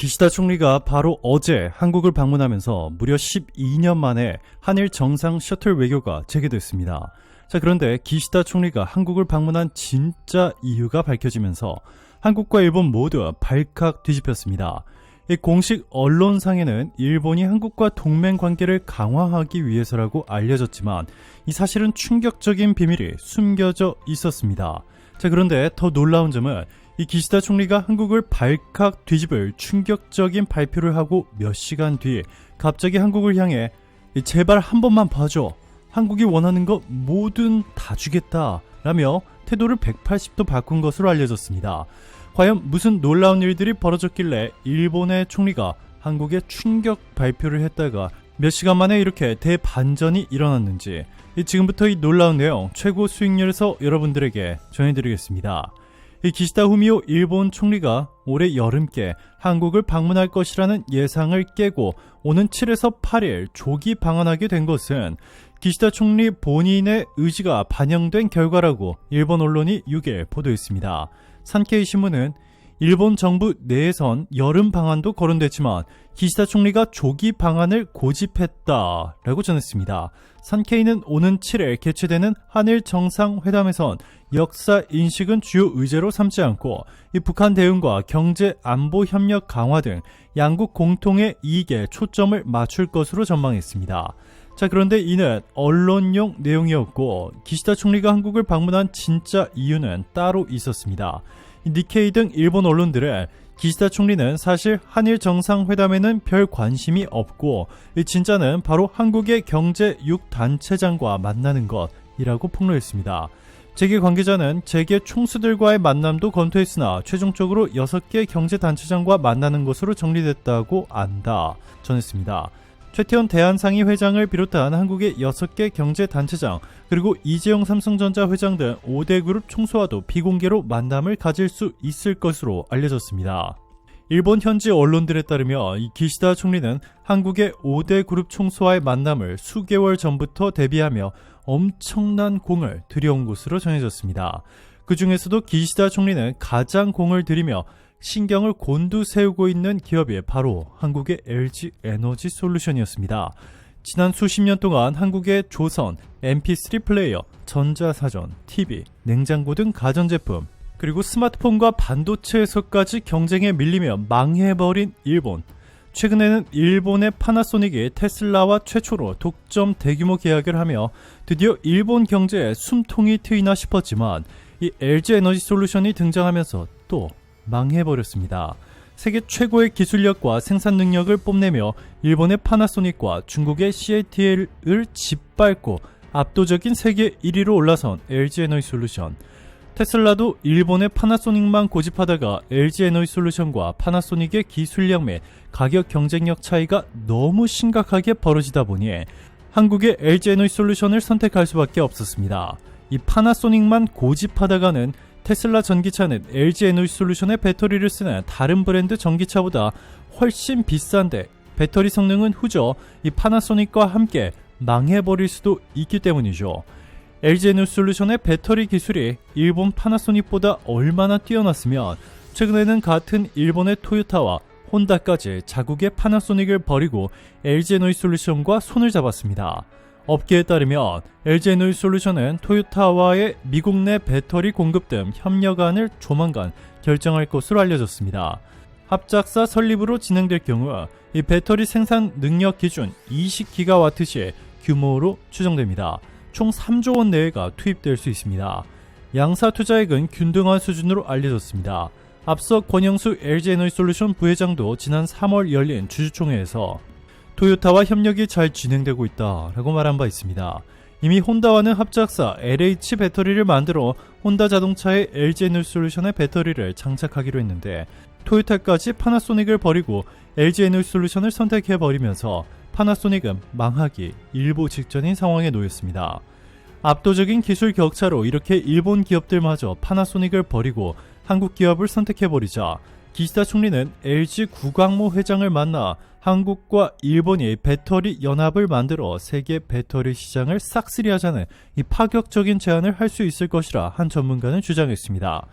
기시다 총리가 바로 어제 한국을 방문하면서 무려 12년 만에 한일 정상 셔틀 외교가 재개됐습니다. 자, 그런데 기시다 총리가 한국을 방문한 진짜 이유가 밝혀지면서 한국과 일본 모두 발칵 뒤집혔습니다. 이 공식 언론상에는 일본이 한국과 동맹 관계를 강화하기 위해서라고 알려졌지만 이 사실은 충격적인 비밀이 숨겨져 있었습니다. 자, 그런데 더 놀라운 점은 이 기시다 총리가 한국을 발칵 뒤집을 충격적인 발표를 하고 몇 시간 뒤 갑자기 한국을 향해 제발 한 번만 봐줘, 한국이 원하는 거 뭐든 다 주겠다 라며 태도를 180도 바꾼 것으로 알려졌습니다. 과연 무슨 놀라운 일들이 벌어졌길래 일본의 총리가 한국에 충격 발표를 했다가 몇 시간 만에 이렇게 대반전이 일어났는지, 지금부터 이 놀라운 내용 최고 수익률에서 여러분들에게 전해드리겠습니다. 이 기시다 후미오 일본 총리가 올해 여름께 한국을 방문할 것이라는 예상을 깨고 오는 7에서 8일 조기 방한하게 된 것은 기시다 총리 본인의 의지가 반영된 결과라고 일본 언론이 6일 보도했습니다. 산케이 신문은 일본 정부 내에선 여름 방한도 거론됐지만 기시다 총리가 조기 방한을 고집했다라고 전했습니다. 산케이는 오는 7일 개최되는 한일 정상회담에선 역사 인식은 주요 의제로 삼지 않고 이 북한 대응과 경제 안보 협력 강화 등 양국 공통의 이익에 초점을 맞출 것으로 전망했습니다. 자, 그런데 이는 언론용 내용이었고 기시다 총리가 한국을 방문한 진짜 이유는 따로 있었습니다. 니케이 등 일본 언론들은 기시다 총리는 사실 한일 정상회담에는 별 관심이 없고 진짜는 바로 한국의 경제 6단체장과 만나는 것이라고 폭로했습니다. 재계 관계자는 재계 총수들과의 만남도 검토했으나 최종적으로 6개 경제단체장과 만나는 것으로 정리됐다고 안다 전했습니다. 최태원 대한상의 회장을 비롯한 한국의 6개 경제단체장 그리고 이재용 삼성전자 회장 등 5대 그룹 총수와도 비공개로 만남을 가질 수 있을 것으로 알려졌습니다. 일본 현지 언론들에 따르면 이 기시다 총리는 한국의 5대 그룹 총수와의 만남을 수개월 전부터 대비하며 엄청난 공을 들여온 것으로 전해졌습니다. 그 중에서도 기시다 총리는 가장 공을 들이며 신경을 곤두세우고 있는 기업이 바로 한국의 LG 에너지 솔루션이었습니다. 지난 수십 년 동안 한국의 조선, MP3 플레이어, 전자사전, TV, 냉장고 등 가전제품, 그리고 스마트폰과 반도체에서까지 경쟁에 밀리며 망해버린 일본. 최근에는 일본의 파나소닉이 테슬라와 최초로 독점 대규모 계약을 하며 드디어 일본 경제에 숨통이 트이나 싶었지만 이 LG 에너지 솔루션이 등장하면서 또 망해버렸습니다. 세계 최고의 기술력과 생산 능력을 뽐내며 일본의 파나소닉과 중국의 CATL을 짓밟고 압도적인 세계 1위로 올라선 LG 에너지 솔루션. 테슬라도 일본의 파나소닉만 고집하다가 LG 에너지 솔루션과 파나소닉의 기술력 및 가격 경쟁력 차이가 너무 심각하게 벌어지다 보니 한국의 LG 에너지 솔루션을 선택할 수밖에 없었습니다. 이 파나소닉만 고집하다가는 테슬라 전기차는 LG 에너지 솔루션의 배터리를 쓰는 다른 브랜드 전기차보다 훨씬 비싼데 배터리 성능은 후져 이 파나소닉과 함께 망해버릴 수도 있기 때문이죠. LG 에너지 솔루션의 배터리 기술이 일본 파나소닉보다 얼마나 뛰어났으면 최근에는 같은 일본의 토요타와 혼다까지 자국의 파나소닉을 버리고 LG 에너지 솔루션과 손을 잡았습니다. 업계에 따르면 LG 에너지 솔루션은 토요타와의 미국 내 배터리 공급 등 협력안을 조만간 결정할 것으로 알려졌습니다. 합작사 설립으로 진행될 경우 이 배터리 생산 능력 기준 20기가와트시 규모로 추정됩니다. 총 3조 원 내외가 투입될 수 있습니다. 양사 투자액은 균등한 수준으로 알려졌습니다. 앞서 권영수 LG 에너지 솔루션 부회장도 지난 3월 열린 주주총회에서 토요타와 협력이 잘 진행되고 있다라고 말한 바 있습니다. 이미 혼다와는 합작사 LH 배터리를 만들어 혼다 자동차의 LG 에너지 솔루션의 배터리를 장착하기로 했는데 토요타까지 파나소닉을 버리고 LG 에너지 솔루션을 선택해버리면서 파나소닉은 망하기 일보 직전인 상황에 놓였습니다. 압도적인 기술 격차로 이렇게 일본 기업들마저 파나소닉을 버리고 한국 기업을 선택해버리자 기시다 총리는 LG 구광모 회장을 만나 한국과 일본이 배터리 연합을 만들어 세계 배터리 시장을 싹쓸이하자는 이 파격적인 제안을 할 수 있을 것이라 한 전문가는 주장했습니다.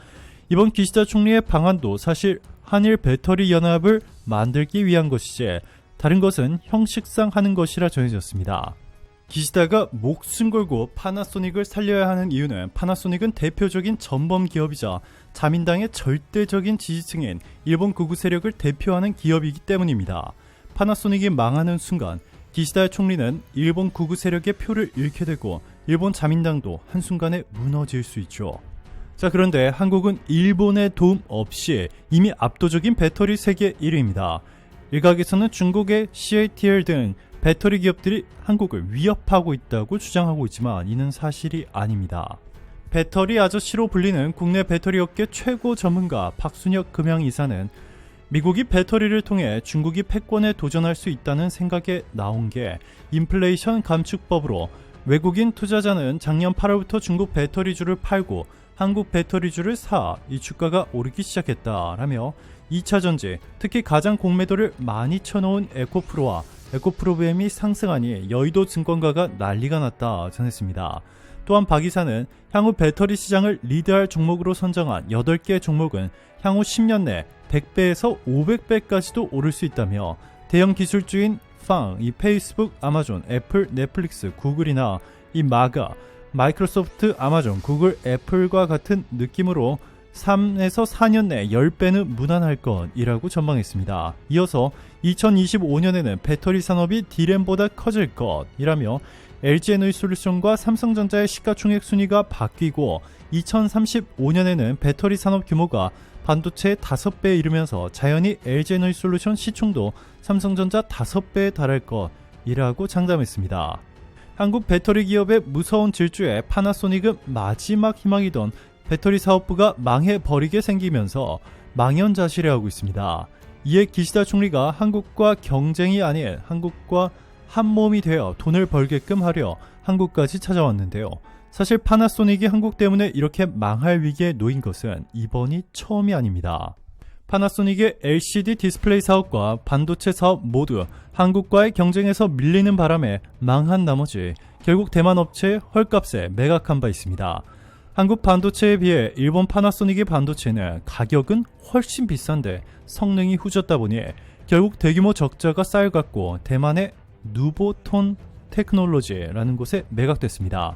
이번 기시다 총리의 방안도 사실 한일 배터리 연합을 만들기 위한 것이지 다른 것은 형식상 하는 것이라 전해졌습니다. 기시다가 목숨 걸고 파나소닉을 살려야 하는 이유는 파나소닉은 대표적인 전범 기업이자 자민당의 절대적인 지지층인 일본 극우 세력을 대표하는 기업이기 때문입니다. 파나소닉이 망하는 순간 기시다 총리는 일본 극우 세력의 표를 잃게 되고 일본 자민당도 한순간에 무너질 수 있죠. 자, 그런데 한국은 일본의 도움 없이 이미 압도적인 배터리 세계 1위입니다. 일각에서는 중국의 CATL 등 배터리 기업들이 한국을 위협하고 있다고 주장하고 있지만 이는 사실이 아닙니다. 배터리 아저씨로 불리는 국내 배터리 업계 최고 전문가 박순혁 금양이사는 미국이 배터리를 통해 중국이 패권에 도전할 수 있다는 생각에 나온 게 인플레이션 감축법으로 외국인 투자자는 작년 8월부터 중국 배터리주를 팔고 한국 배터리주를 사 이 주가가 오르기 시작했다라며 2차전지, 특히 가장 공매도를 많이 쳐놓은 에코프로와 에코프로비엠이 상승하니 여의도 증권가가 난리가 났다 전했습니다. 또한 박 이사는 향후 배터리 시장을 리드할 종목으로 선정한 8개 종목은 향후 10년 내 100배에서 500배까지도 오를 수 있다며 대형 기술주인 이 페이스북, 아마존, 애플, 넷플릭스, 구글이나 이 마가, 마이크로소프트, 아마존, 구글, 애플과 같은 느낌으로 3에서 4년 내 10배는 무난할 것이라고 전망했습니다. 이어서 2025년에는 배터리 산업이 D램보다 커질 것이라며 LG에너지솔루션과 삼성전자의 시가총액 순위가 바뀌고 2035년에는 배터리 산업 규모가 반도체의 5배에 이르면서 자연히 LG에너지솔루션 시총도 삼성전자 5배에 달할 것이라고 장담했습니다. 한국 배터리 기업의 무서운 질주에 파나소닉은 마지막 희망이던 배터리 사업부가 망해버리게 생기면서 망연자실해하고 있습니다. 이에 기시다 총리가 한국과 경쟁이 아닌 한국과 한몸이 되어 돈을 벌게끔 하려 한국까지 찾아왔는데요. 사실 파나소닉이 한국 때문에 이렇게 망할 위기에 놓인 것은 이번이 처음이 아닙니다. 파나소닉의 LCD 디스플레이 사업과 반도체 사업 모두 한국과의 경쟁에서 밀리는 바람에 망한 나머지 결국 대만 업체의 헐값에 매각한 바 있습니다. 한국 반도체에 비해 일본 파나소닉의 반도체는 가격은 훨씬 비싼데 성능이 후졌다 보니 결국 대규모 적자가 쌓여갔고 대만의 누보톤 테크놀로지라는 곳에 매각됐습니다.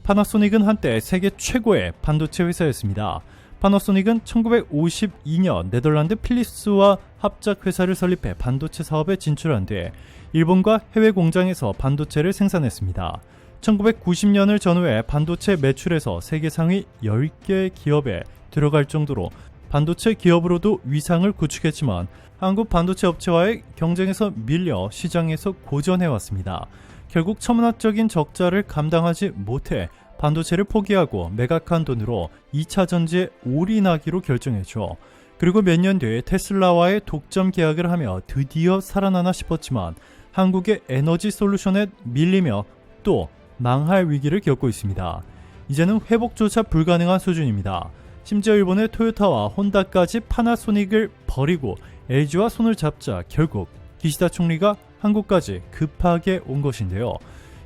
파나소닉은 한때 세계 최고의 반도체 회사였습니다. 파나소닉은 1952년 네덜란드 필립스와 합작 회사를 설립해 반도체 사업에 진출한 뒤 일본과 해외 공장에서 반도체를 생산했습니다. 1990년을 전후해 반도체 매출에서 세계 상위 10개 기업에 들어갈 정도로 반도체 기업으로도 위상을 구축했지만 한국 반도체 업체와의 경쟁에서 밀려 시장에서 고전해왔습니다. 결국 천문학적인 적자를 감당하지 못해 반도체를 포기하고 매각한 돈으로 2차 전지에 올인하기로 결정했죠. 그리고 몇 년 뒤에 테슬라와의 독점 계약을 하며 드디어 살아나나 싶었지만 한국의 에너지 솔루션에 밀리며 또 망할 위기를 겪고 있습니다. 이제는 회복조차 불가능한 수준입니다. 심지어 일본의 토요타와 혼다까지 파나소닉을 버리고 LG와 손을 잡자 결국 기시다 총리가 한국까지 급하게 온 것인데요.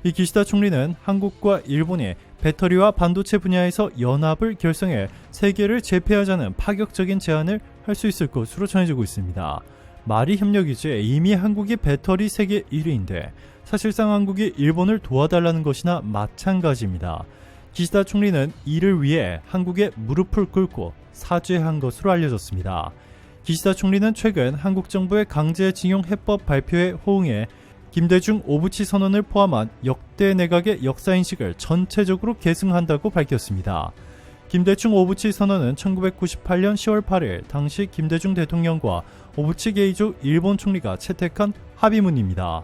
이 기시다 총리는 한국과 일본이 배터리와 반도체 분야에서 연합을 결성해 세계를 제패하자는 파격적인 제안을 할 수 있을 것으로 전해지고 있습니다. 말이 협력이지 이미 한국이 배터리 세계 1위인데 사실상 한국이 일본을 도와달라는 것이나 마찬가지입니다. 기시다 총리는 이를 위해 한국에 무릎을 꿇고 사죄한 것으로 알려졌습니다. 기시다 총리는 최근 한국 정부의 강제징용 해법 발표에 호응해 김대중 오부치 선언을 포함한 역대 내각의 역사인식을 전체적으로 계승한다고 밝혔습니다. 김대중 오부치 선언은 1998년 10월 8일 당시 김대중 대통령과 오부치 게이조 일본 총리가 채택한 합의문입니다.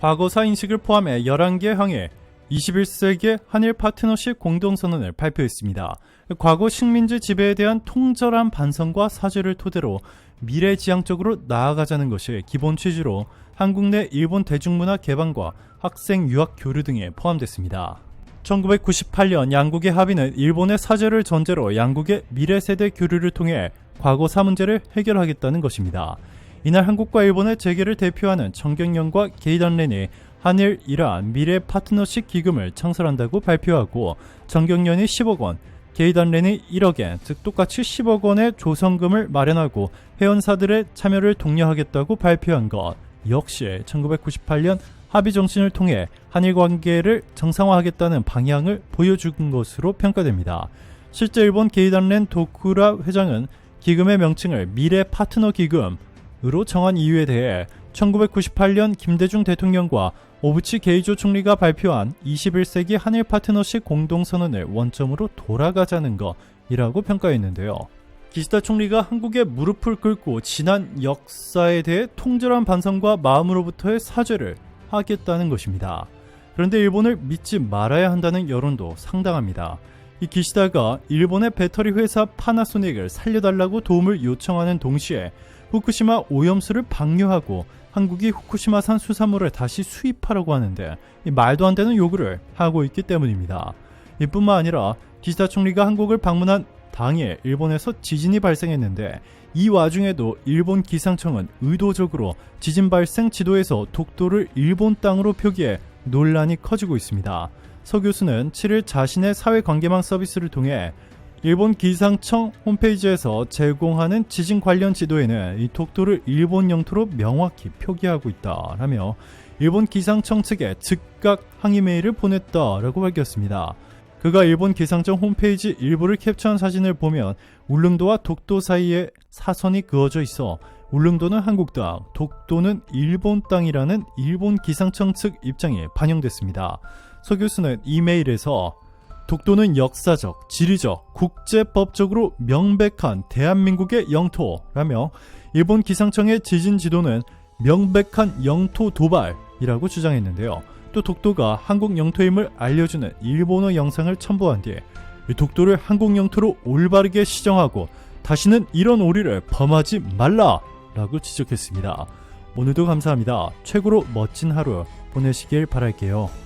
과거사 인식을 포함해 11개 항에 21세기 한일 파트너십 공동선언을 발표했습니다. 과거 식민지 지배에 대한 통절한 반성과 사죄를 토대로 미래지향적으로 나아가자는 것이 기본 취지로 한국 내 일본 대중문화 개방과 학생 유학 교류 등에 포함됐습니다. 1998년 양국의 합의는 일본의 사죄를 전제로 양국의 미래세대 교류를 통해 과거사 문제를 해결하겠다는 것입니다. 이날 한국과 일본의 재계를 대표하는 정경련과 게이단렌이 한일 이란 미래 파트너십 기금을 창설한다고 발표하고 정경련이 10억 원, 게이단렌이 1억엔, 즉 똑같이 10억 원의 조성금을 마련하고 회원사들의 참여를 독려하겠다고 발표한 것 역시 1998년 합의 정신을 통해 한일 관계를 정상화하겠다는 방향을 보여준 것으로 평가됩니다. 실제 일본 게이단렌 도쿠라 회장은 기금의 명칭을 미래 파트너 기금으로 정한 이유에 대해 1998년 김대중 대통령과 오부치 게이조 총리가 발표한 21세기 한일 파트너십 공동선언을 원점으로 돌아가자는 것이라고 평가했는데요. 기시다 총리가 한국의 무릎을 꿇고 지난 역사에 대해 통절한 반성과 마음으로부터의 사죄를 하겠다는 것입니다. 그런데 일본을 믿지 말아야 한다는 여론도 상당합니다. 이 기시다가 일본의 배터리 회사 파나소닉을 살려달라고 도움을 요청하는 동시에 후쿠시마 오염수를 방류하고 한국이 후쿠시마산 수산물을 다시 수입하라고 하는데 이 말도 안 되는 요구를 하고 있기 때문입니다. 이뿐만 아니라 기시다 총리가 한국을 방문한 당일 일본에서 지진이 발생했는데 이 와중에도 일본 기상청은 의도적으로 지진 발생 지도에서 독도를 일본 땅으로 표기해 논란이 커지고 있습니다. 서 교수는 7일 자신의 사회관계망 서비스를 통해 일본 기상청 홈페이지에서 제공하는 지진 관련 지도에는 이 독도를 일본 영토로 명확히 표기하고 있다라며 일본 기상청 측에 즉각 항의 메일을 보냈다라고 밝혔습니다. 그가 일본 기상청 홈페이지 일부를 캡처한 사진을 보면 울릉도와 독도 사이에 사선이 그어져 있어 울릉도는 한국 땅, 독도는 일본 땅이라는 일본 기상청 측 입장이 반영됐습니다. 서 교수는 이메일에서 독도는 역사적, 지리적, 국제법적으로 명백한 대한민국의 영토라며 일본 기상청의 지진 지도는 명백한 영토 도발이라고 주장했는데요. 또 독도가 한국 영토임을 알려주는 일본어 영상을 첨부한 뒤에 독도를 한국 영토로 올바르게 시정하고 다시는 이런 오류를 범하지 말라라고 지적했습니다. 오늘도 감사합니다. 최고로 멋진 하루 보내시길 바랄게요.